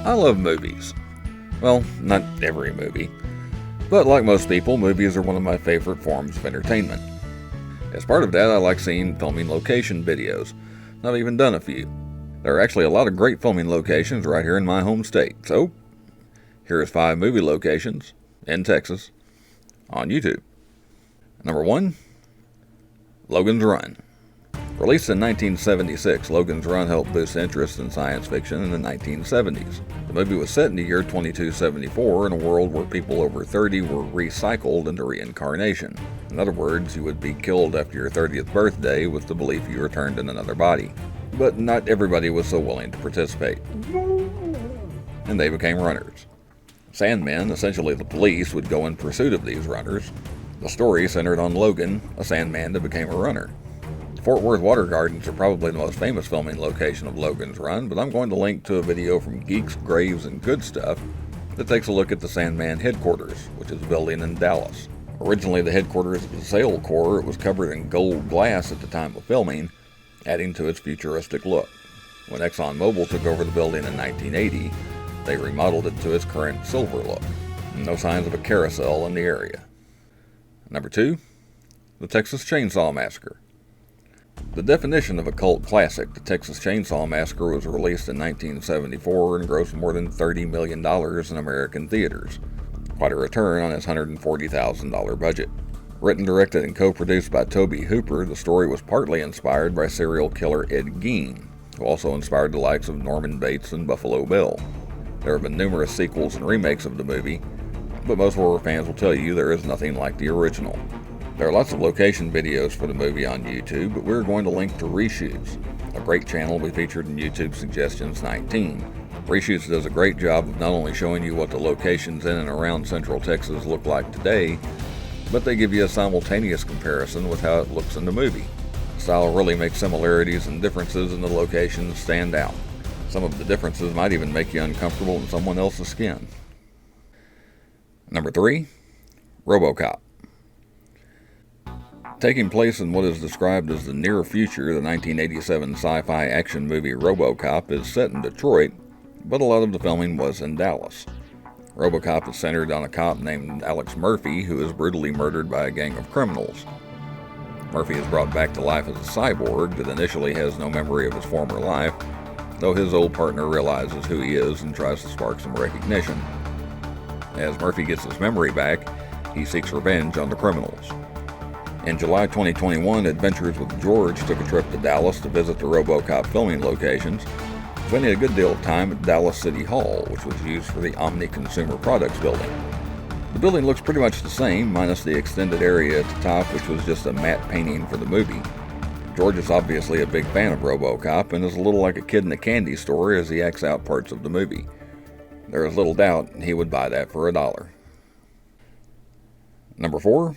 I love movies. Well, not every movie. But like most people, movies are one of my favorite forms of entertainment. As part of that, I like seeing filming location videos. I've even done a few. There are actually a lot of great filming locations right here in my home state. So, here's 5 movie locations in Texas on YouTube. Number 1, Logan's Run. Released in 1976, Logan's Run helped boost interest in science fiction in the 1970s. The movie was set in the year 2274 in a world where people over 30 were recycled into reincarnation. In other words, you would be killed after your 30th birthday with the belief you returned in another body. But not everybody was so willing to participate, and they became runners. Sandmen, essentially the police, would go in pursuit of these runners. The story centered on Logan, a Sandman that became a runner. Fort Worth Water Gardens are probably the most famous filming location of Logan's Run, but I'm going to link to a video from Geeks, Graves, and Good Stuff that takes a look at the Sandman headquarters, which is a building in Dallas. Originally the headquarters of the Sail Corps, it was covered in gold glass at the time of filming, adding to its futuristic look. When ExxonMobil took over the building in 1980, they remodeled it to its current silver look. No signs of a carousel in the area. Number 2, the Texas Chainsaw Massacre. The definition of a cult classic, the Texas Chainsaw Massacre, was released in 1974 and grossed more than $30 million in American theaters. Quite a return on its $140,000 budget. Written, directed, and co-produced by Tobe Hooper, the story was partly inspired by serial killer Ed Gein, who also inspired the likes of Norman Bates and Buffalo Bill. There have been numerous sequels and remakes of the movie, but most horror fans will tell you there is nothing like the original. There are lots of location videos for the movie on YouTube, but we're going to link to Reshoots, a great channel we featured in YouTube Suggestions 19. Reshoots does a great job of not only showing you what the locations in and around Central Texas look like today, but they give you a simultaneous comparison with how it looks in the movie. The style really makes similarities and differences in the locations stand out. Some of the differences might even make you uncomfortable in someone else's skin. Number 3, Robocop. Taking place in what is described as the near future, the 1987 sci-fi action movie Robocop is set in Detroit, but a lot of the filming was in Dallas. Robocop is centered on a cop named Alex Murphy who is brutally murdered by a gang of criminals. Murphy is brought back to life as a cyborg that initially has no memory of his former life, though his old partner realizes who he is and tries to spark some recognition. As Murphy gets his memory back, he seeks revenge on the criminals. In July 2021, Adventures with George took a trip to Dallas to visit the Robocop filming locations, spending a good deal of time at Dallas City Hall, which was used for the Omni Consumer Products building. The building looks pretty much the same, minus the extended area at the top, which was just a matte painting for the movie. George is obviously a big fan of Robocop and is a little like a kid in a candy store as he acts out parts of the movie. There is little doubt he would buy that for $1. Number 4,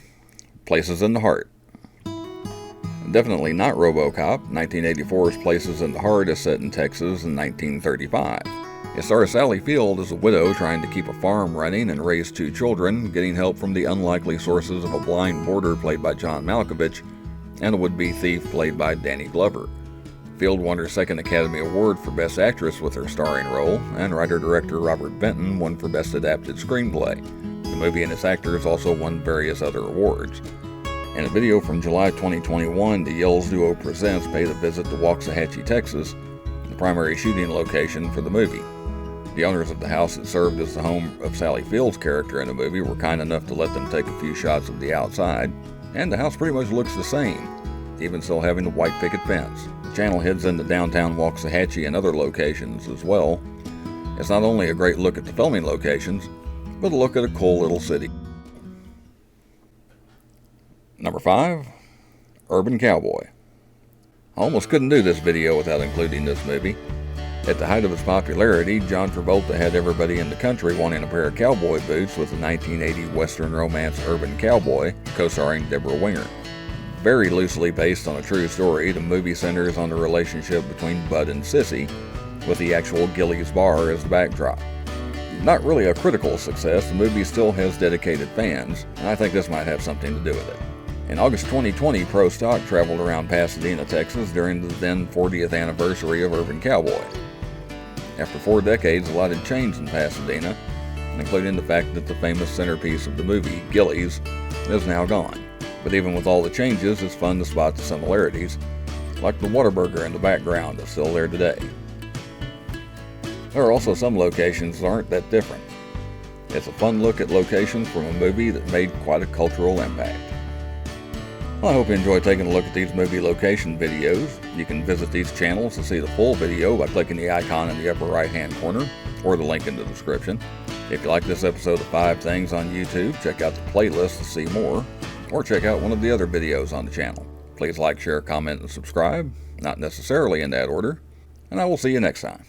Places in the Heart. Definitely not Robocop. 1984's Places in the Heart is set in Texas in 1935. It stars Sally Field as a widow trying to keep a farm running and raise 2 children, getting help from the unlikely sources of a blind boarder played by John Malkovich and a would-be thief played by Danny Glover. Field won her 2nd Academy Award for Best Actress with her starring role, and writer-director Robert Benton won for Best Adapted Screenplay. The movie and its actors also won various other awards. In a video from July 2021, the Yells Duo Presents paid a visit to Waxahachie, Texas, the primary shooting location for the movie. The owners of the house that served as the home of Sally Field's character in the movie were kind enough to let them take a few shots of the outside, and the house pretty much looks the same, even still having the white picket fence. The channel heads into downtown Waxahachie and other locations as well. It's not only a great look at the filming locations, but a look at a cool little city. Number 5, Urban Cowboy. I almost couldn't do this video without including this movie. At the height of its popularity, John Travolta had everybody in the country wanting a pair of cowboy boots with the 1980 Western romance Urban Cowboy, co-starring Deborah Winger. Very loosely based on a true story, the movie centers on the relationship between Bud and Sissy, with the actual Gilley's Bar as the backdrop. Not really a critical success, the movie still has dedicated fans, and I think this might have something to do with it. In August 2020, Pro Stock traveled around Pasadena, Texas during the then 40th anniversary of Urban Cowboy. After 4 decades, a lot had changed in Pasadena, including the fact that the famous centerpiece of the movie, Gilley's, is now gone. But even with all the changes, it's fun to spot the similarities, like the Whataburger in the background is still there today. There are also some locations that aren't that different. It's a fun look at locations from a movie that made quite a cultural impact. Well, I hope you enjoy taking a look at these movie location videos. You can visit these channels to see the full video by clicking the icon in the upper right hand corner or the link in the description. If you like this episode of 5 Things on YouTube, check out the playlist to see more, or check out one of the other videos on the channel. Please like, share, comment, and subscribe, not necessarily in that order, and I will see you next time.